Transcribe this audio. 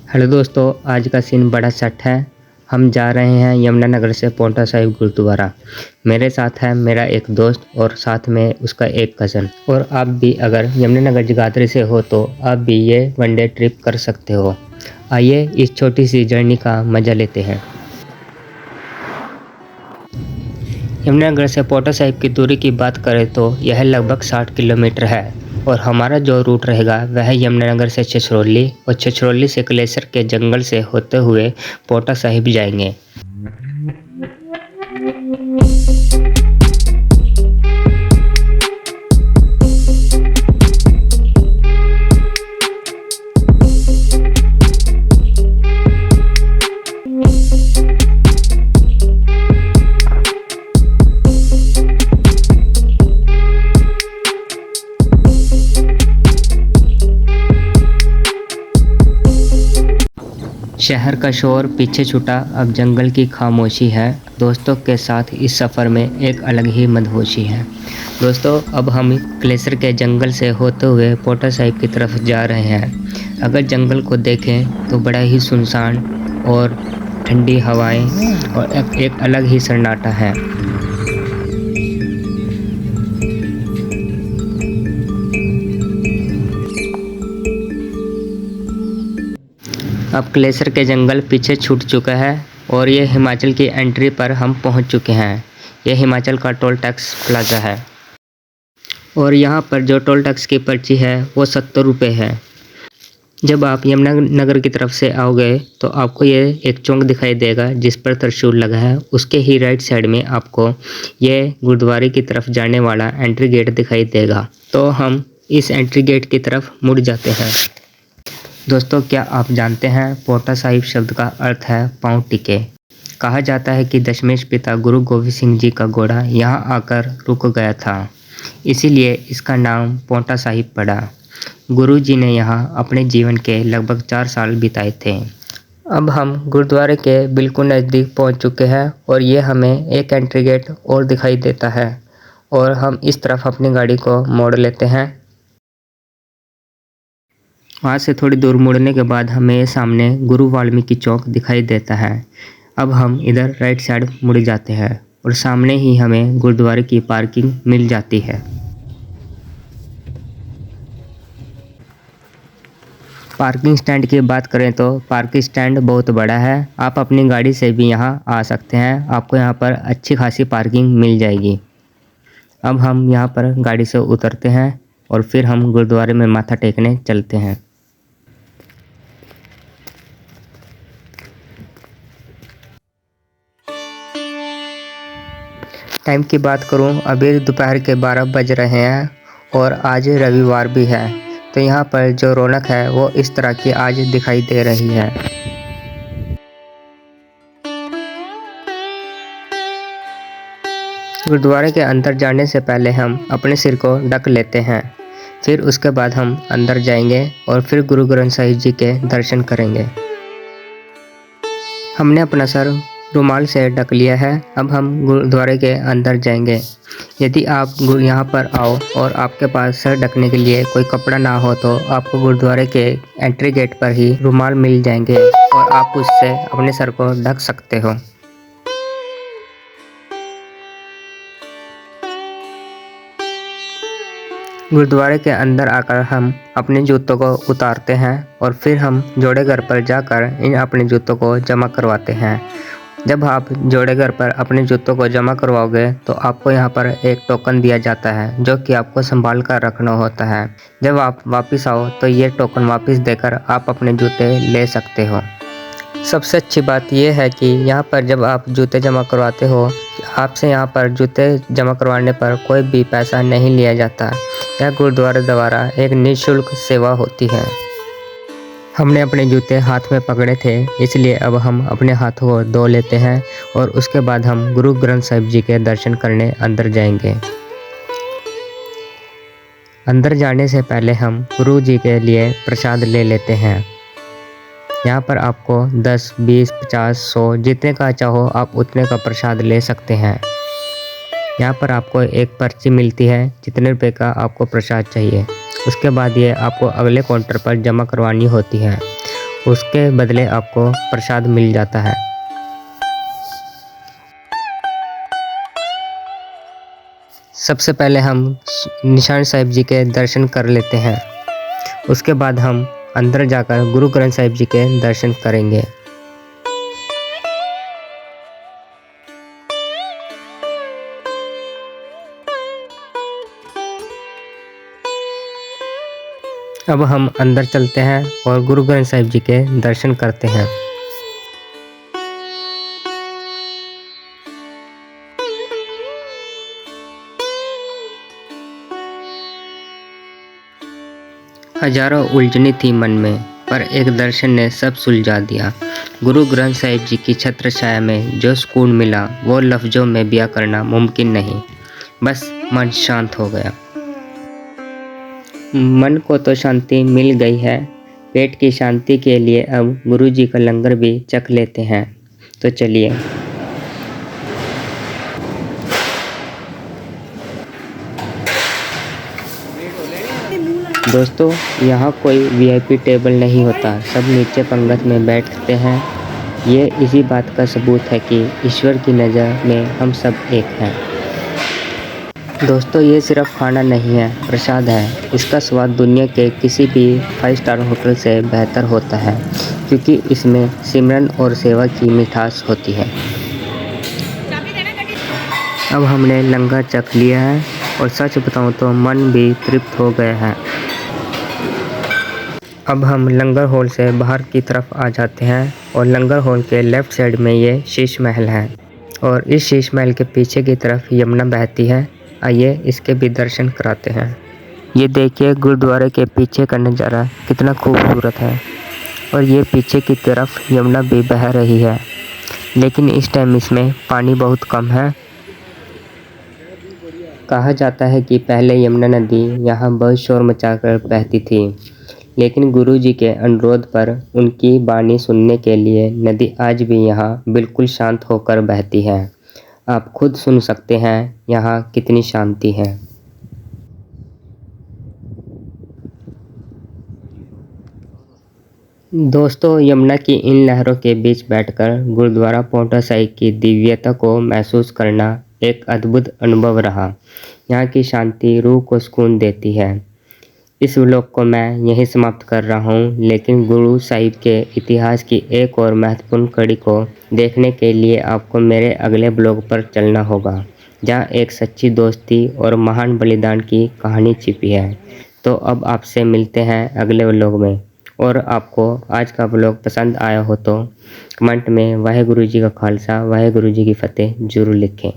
Hello दोस्तों, आज का सीन बड़ा सट है। हम जा रहे हैं यमुनानगर से पांवटा साहिब गुरुद्वारा। मेरे साथ है मेरा एक दोस्त और साथ में उसका एक कज़न। और आप भी अगर यमुनानगर जगाधरी से हो तो आप भी ये वनडे ट्रिप कर सकते हो। आइए इस छोटी सी जर्नी का मज़ा लेते हैं। यमुनानगर से पांवटा साहिब की दूरी की बात करें तो यह लगभग 60 किलोमीटर है और हमारा जो रूट रहेगा वह यमुनानगर से छछरौली और छछरौली से कलेसर के जंगल से होते हुए पांवटा साहिब जाएंगे। शहर का शोर पीछे छूटा, अब जंगल की खामोशी है। दोस्तों के साथ इस सफ़र में एक अलग ही मदहोशी है। दोस्तों, अब हम कलेसर के जंगल से होते हुए पांवटा साहिब की तरफ जा रहे हैं। अगर जंगल को देखें तो बड़ा ही सुनसान और ठंडी हवाएं और एक अलग ही सन्नाटा है। अब कलेसर के जंगल पीछे छूट चुका है और ये हिमाचल की एंट्री पर हम पहुंच चुके हैं। ये हिमाचल का टोल टैक्स प्लाजा है और यहाँ पर जो टोल टैक्स की पर्ची है वो 70 रुपये है। जब आप यमुनानगर की तरफ से आओगे तो आपको ये एक चौक दिखाई देगा जिस पर त्रिशूल लगा है। उसके ही राइट साइड में आपको ये गुरुद्वारे की तरफ जाने वाला एंट्री गेट दिखाई देगा। तो हम इस एंट्री गेट की तरफ मुड़ जाते हैं। दोस्तों, क्या आप जानते हैं पांवटा साहिब शब्द का अर्थ है पांव टिके। कहा जाता है कि दशमेश पिता गुरु गोविंद सिंह जी का घोड़ा यहाँ आकर रुक गया था, इसीलिए इसका नाम पांवटा साहिब पड़ा। गुरु जी ने यहाँ अपने जीवन के लगभग 4 साल बिताए थे। अब हम गुरुद्वारे के बिल्कुल नज़दीक पहुँच चुके हैं और ये हमें एक एंट्री गेट और दिखाई देता है और हम इस तरफ अपनी गाड़ी को मोड़ लेते हैं। वहाँ से थोड़ी दूर मुड़ने के बाद हमें सामने गुरु वाल्मीकि चौक दिखाई देता है। अब हम इधर राइट साइड मुड़ जाते हैं और सामने ही हमें गुरुद्वारे की पार्किंग मिल जाती है। पार्किंग स्टैंड की बात करें तो पार्किंग स्टैंड बहुत बड़ा है। आप अपनी गाड़ी से भी यहाँ आ सकते हैं, आपको यहाँ पर अच्छी खासी पार्किंग मिल जाएगी। अब हम यहाँ पर गाड़ी से उतरते हैं और फिर हम गुरुद्वारे में माथा टेकने चलते हैं। टाइम की बात करूं, अभी दोपहर के 12 बज रहे हैं और आज रविवार भी है, तो यहाँ पर जो रौनक है वो इस तरह की आज दिखाई दे रही है। गुरुद्वारे के अंदर जाने से पहले हम अपने सिर को ढक लेते हैं, फिर उसके बाद हम अंदर जाएंगे और फिर गुरु ग्रंथ साहिब जी के दर्शन करेंगे। हमने अपना सर रुमाल से ढक लिया है। अब हम गुरुद्वारे के अंदर जाएंगे। यदि आप यहाँ पर आओ और आपके पास सर ढकने के लिए कोई कपड़ा ना हो तो आपको गुरुद्वारे के एंट्री गेट पर ही रुमाल मिल जाएंगे और आप उससे अपने सर को ढक सकते हो। गुरुद्वारे के अंदर आकर हम अपने जूतों को उतारते हैं और फिर हम जोड़े घर पर जाकर इन अपने जूतों को जमा करवाते हैं। जब आप जोड़े घर पर अपने जूतों को जमा करवाओगे तो आपको यहाँ पर एक टोकन दिया जाता है जो कि आपको संभाल कर रखना होता है। जब आप वापस आओ तो ये टोकन वापस देकर आप अपने जूते ले सकते हो। सबसे अच्छी बात यह है कि यहाँ पर जब आप जूते जमा करवाते हो, आपसे यहाँ पर जूते जमा करवाने पर कोई भी पैसा नहीं लिया जाता। यह गुरुद्वारे द्वारा एक निःशुल्क सेवा होती है। हमने अपने जूते हाथ में पकड़े थे, इसलिए अब हम अपने हाथों को धो लेते हैं और उसके बाद हम गुरु ग्रंथ साहिब जी के दर्शन करने अंदर जाएंगे। अंदर जाने से पहले हम गुरु जी के लिए प्रसाद ले लेते हैं। यहाँ पर आपको 10, 20, 50, 100 जितने का चाहो आप उतने का प्रसाद ले सकते हैं। यहाँ पर आपको एक पर्ची मिलती है जितने रुपए का आपको प्रसाद चाहिए। उसके बाद ये आपको अगले काउंटर पर जमा करवानी होती है उसके बदले आपको प्रसाद मिल जाता है। सबसे पहले हम निशान साहिब जी के दर्शन कर लेते हैं। उसके बाद हम अंदर जाकर गुरु ग्रंथ साहिब जी के दर्शन करेंगे। अब हम अंदर चलते हैं और गुरु ग्रंथ साहिब जी के दर्शन करते हैं। हजारों उलझने थी मन में, पर एक दर्शन ने सब सुलझा दिया। गुरु ग्रंथ साहिब जी की छत्र छाया में जो सुकून मिला वो लफ्जों में बयां करना मुमकिन नहीं। बस मन शांत हो गया। मन को तो शांति मिल गई है, पेट की शांति के लिए अब गुरु जी का लंगर भी चख लेते हैं। तो चलिए। दोस्तों, यहाँ कोई वीआईपी टेबल नहीं होता, सब नीचे पंगत में बैठते हैं। ये इसी बात का सबूत है कि ईश्वर की नज़र में हम सब एक हैं। दोस्तों, ये सिर्फ खाना नहीं है, प्रसाद है। इसका स्वाद दुनिया के किसी भी 5 स्टार होटल से बेहतर होता है, क्योंकि इसमें सिमरन और सेवा की मिठास होती है। अब हमने लंगर चख लिया है और सच बताऊं तो मन भी तृप्त हो गया है। अब हम लंगर हॉल से बाहर की तरफ आ जाते हैं और लंगर हॉल के लेफ़्ट साइड में ये शीश महल है और इस शीश महल के पीछे की तरफ यमुना बहती है। आइए इसके भी दर्शन कराते हैं। ये देखिए गुरुद्वारे के पीछे का नज़ारा कितना खूबसूरत है और ये पीछे की तरफ यमुना भी बह रही है, लेकिन इस टाइम इसमें पानी बहुत कम है। कहा जाता है कि पहले यमुना नदी यहाँ बहुत शोर मचाकर बहती थी, लेकिन गुरु जी के अनुरोध पर उनकी वाणी सुनने के लिए नदी आज भी यहाँ बिल्कुल शांत होकर बहती है। आप खुद सुन सकते हैं यहाँ कितनी शांति है। दोस्तों, यमुना की इन लहरों के बीच बैठकर गुरुद्वारा पांवटा साहिब की दिव्यता को महसूस करना एक अद्भुत अनुभव रहा। यहाँ की शांति रूह को सुकून देती है। इस व्लॉग को मैं यहीं समाप्त कर रहा हूँ, लेकिन गुरु साहिब के इतिहास की एक और महत्वपूर्ण कड़ी को देखने के लिए आपको मेरे अगले ब्लॉग पर चलना होगा, जहाँ एक सच्ची दोस्ती और महान बलिदान की कहानी छिपी है। तो अब आपसे मिलते हैं अगले व्लॉग में, और आपको आज का ब्लॉग पसंद आया हो तो कमेंट में वाहेगुरु जी का खालसा वाहेगुरु जी की फतेह जरूर लिखें।